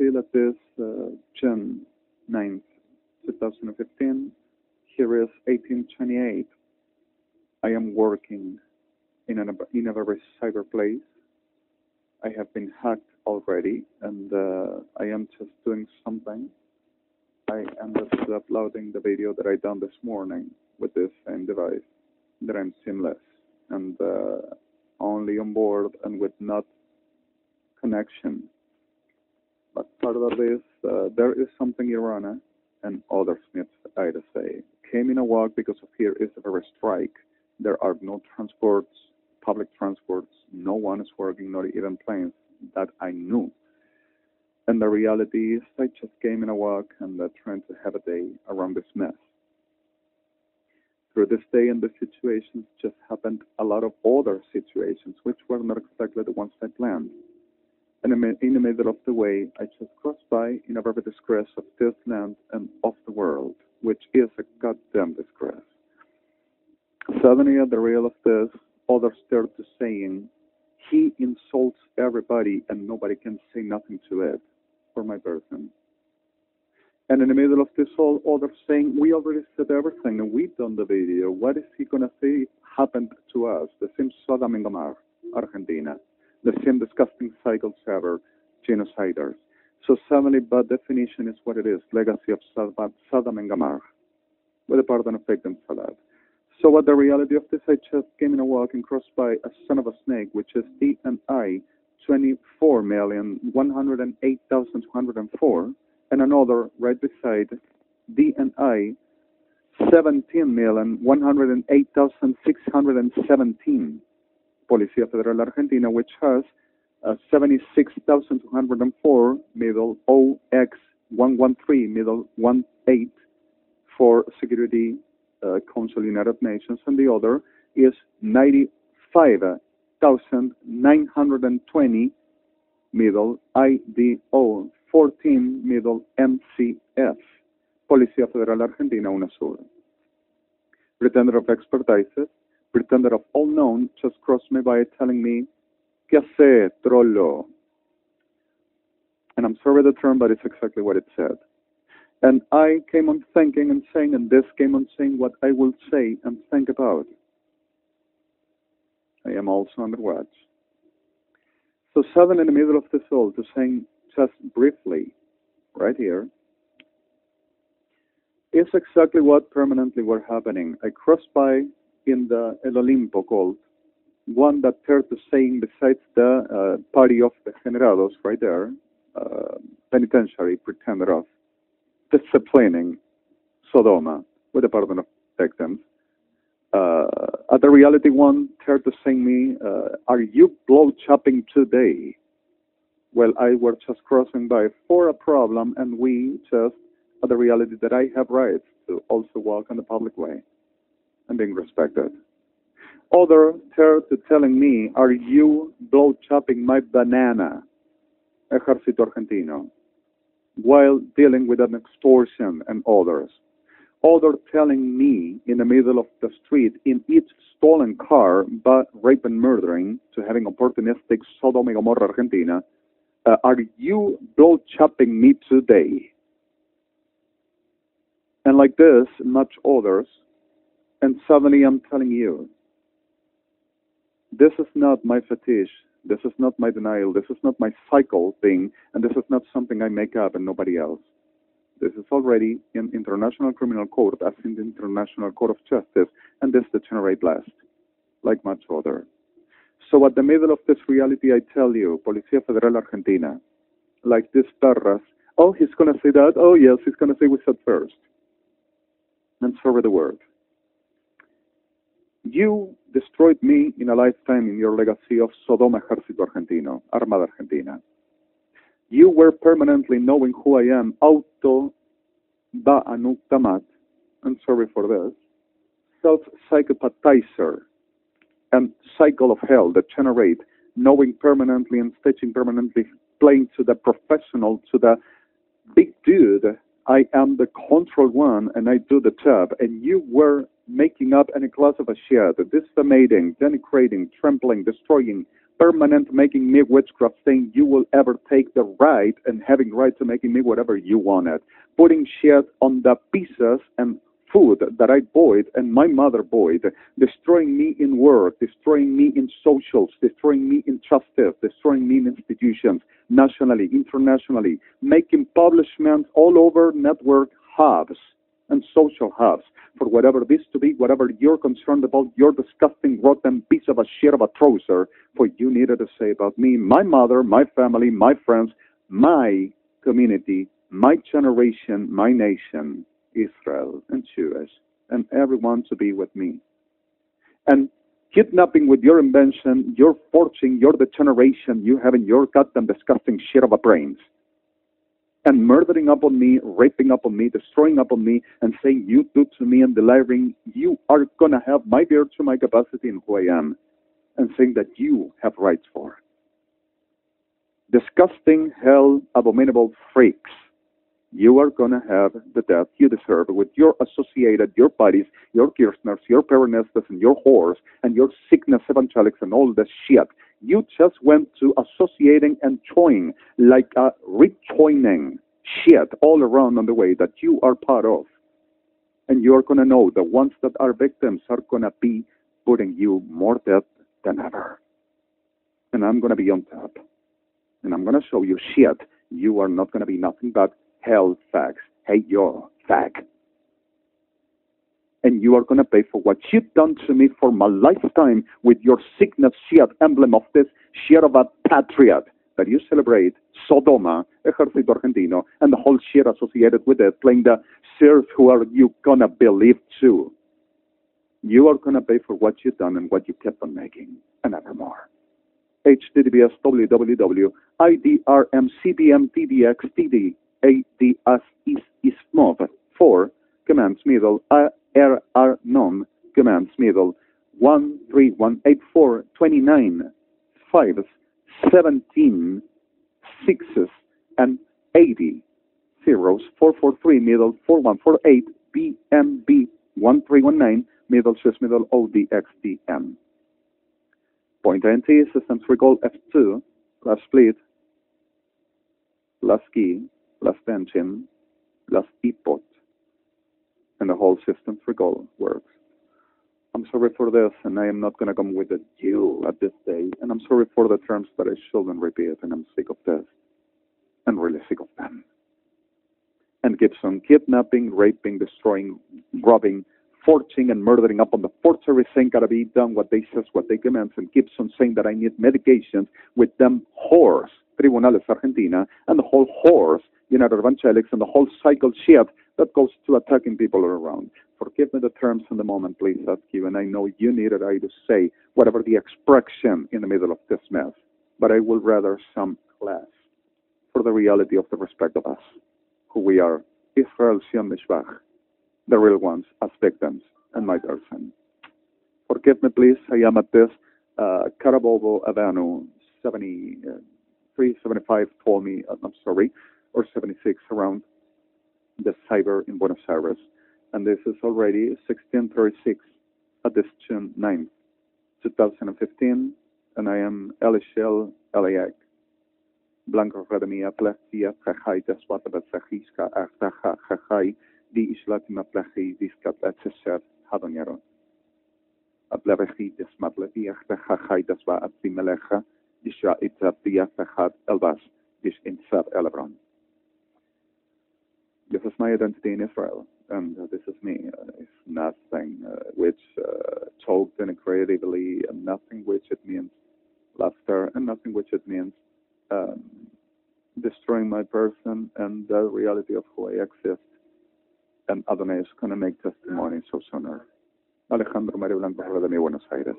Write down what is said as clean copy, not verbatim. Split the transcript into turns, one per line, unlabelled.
still at this June 9th, 2015. Here is 1828. I am working in a very cyber place. I have been hacked already, and I am just doing something. I ended up uploading the video that I done this morning with this same device, that I'm seamless and only on board and with not connection. But part of this, there is something Irana and other Smiths, I say, came in a walk because of here is a very strike. There are no transports, public transports, no one is working, not even planes that I knew. And the reality is I just came in a walk and trying to have a day around this mess. Through this day and the situations just happened a lot of other situations which were not exactly the ones I planned. And in the middle of the way, I just crossed by in a very disgrace of this land and of the world, which is a goddamn disgrace. Suddenly at the real of this, others started to saying, he insults everybody and nobody can say nothing to it for my person. And in the middle of this all, others saying, we already said everything and we've done the video. What is he going to say happened to us? The same Sodom and Gomorrah, Argentina. The same disgusting cycles ever, genociders. So suddenly, by definition, is what it is, legacy of Sodom and Gomorrah, with a pardon of victims for that. So what the reality of this, I just came in a walk and crossed by a son of a snake, which is DNI 24,108,204, and another right beside DNI 17,108,617. Policía Federal Argentina, which has 76,204 middle OX113 middle 18 for Security Council United Nations, and the other is 95,920 middle IDO 14 middle MCF. Policía Federal Argentina, UNASUR. Pretender of expertise, pretender of all known, just crossed me by telling me, ¿Qué hace, trollo? And I'm sorry the term, but it's exactly what it said. And I came on thinking and saying, and this came on saying what I will say and think about. I am also under watch. So suddenly in the middle of this all, to saying just briefly, right here, is exactly what permanently were happening. I crossed by in the El Olimpo called, one that turned to saying besides the party of the generados right there, penitentiary pretender of disciplining Sodoma with the pardon of victims. At the reality one turned to saying me, are you blow chopping today? Well, I were just crossing by for a problem, and we just at the reality that I have rights to also walk in the public way and being respected. Other turned to telling me, are you blow chopping my banana, Ejército Argentino, while dealing with an extortion and others. Other telling me in the middle of the street in each stolen car, but rape and murdering, to having opportunistic Sodom and Gomorrah Argentina, are you blow chopping me today? And like this, much others, and suddenly I'm telling you, this is not my fetish, this is not my denial, this is not my cycle thing, and this is not something I make up and nobody else. This is already in International Criminal Court, as in the International Court of Justice, and this degenerate last, like much other. So at the middle of this reality, I tell you, Policía Federal Argentina, like this perras, oh, he's going to say that, oh yes, he's going to say we said first. And sorry the word. You destroyed me in a lifetime in your legacy of Sodoma Ejército Argentino, Armada Argentina. You were permanently knowing who I am, auto ba anuktamat, I'm sorry for this, self-psychopathizer and cycle of hell that generate, knowing permanently and stitching permanently, playing to the professional, to the big dude, I am the control one and I do the job, and you were making up any class of a shit, disseminating, denigrating, trampling, destroying, permanent making me witchcraft, saying you will ever take the right and having right to making me whatever you wanted, putting shit on the pieces and food that I bought and my mother bought, destroying me in work, destroying me in socials, destroying me in justice, destroying me in institutions, nationally, internationally, making publishments all over network hubs and social hubs for whatever this to be, whatever you're concerned about, your disgusting, rotten piece of a shit of a trouser, for you needed to say about me, my mother, my family, my friends, my community, my generation, my nation, Israel and Jewish, and everyone to be with me. And kidnapping with your invention, your fortune, your degeneration, you having your goddamn disgusting shit of a brains, and murdering upon me, raping upon me, destroying upon me, and saying you do to me and delivering, you are going to have my virtue, my capacity, and who I am, and saying that you have rights for. Disgusting, hell, abominable freaks. You are going to have the death you deserve with your associated, your buddies, your Kirchners, your Peronistas, and your whores, and your sickness evangelics, and all this shit. You just went to associating and joining, like a rejoining shit all around on the way that you are part of. And you're going to know the ones that are victims are going to be putting you more dead than ever. And I'm going to be on top. And I'm going to show you shit. You are not going to be nothing but hell fags. Hey, yo, fag. And you are going to pay for what you've done to me for my lifetime with your sickness shit emblem of this shit of a patriot that you celebrate, Sodoma, Ejército Argentino, and the whole shit associated with it, playing the sirs who are you going to believe to. You are going to pay for what you've done and what you kept on making, and evermore. HTTPS www IDRMCBMTDXTD ADS ISMOV 4 commands middle ARR non commands middle 13184 29 5s 17 6s and 80 zeros 443 middle 4148 BMB 1319 middle sys middle ODXDM. Point NT systems recall F2 last split last key last engine last ePort, and the whole systems recall works. I'm sorry for this, and I am not going to come with a you at this day, and I'm sorry for the terms that I shouldn't repeat, and I'm sick of this, and really sick of them. And Gibson kidnapping, raping, destroying, robbing, forging, and murdering up on the forgery saying gotta be done what they says, what they command, and Gibson saying that I need medications with them whores, Tribunales Argentina, and the whole whores, United Evangelics, and the whole cycle shit that goes to attacking people around. Forgive me the terms in the moment, please, ask you, and I know you needed I to say whatever the expression in the middle of this mess, but I will rather some class for the reality of the respect of us, who we are, Israel Sion Mishbach, the real ones, as victims, and my person. Forgive me, please, I am at this Carabobo Avenue, 7375 told me, I'm sorry, or 76 around the cyber in Buenos Aires. And this is already 1636 at this June 9th, 2015, and I am Elishel Eliak. Blanco Redemi Atlechia Chachai Deswata Betsachiska Achtacha Chachai Di Islatima Plechi Discat Etcheser Hadonero. Ablevechi Desmatlevi Achtacha Deswa Atimelecha Disha Itzapia Fechat Elbas Dish Insab Elebron. This is my identity in Israel, and this is me. It's nothing which talked and creatively, and nothing which it means laughter, and nothing which it means destroying my person and the reality of who I exist. And Adonai is going to make testimony so sooner. Alejandro Mario Blanco, REDEMI, Buenos Aires.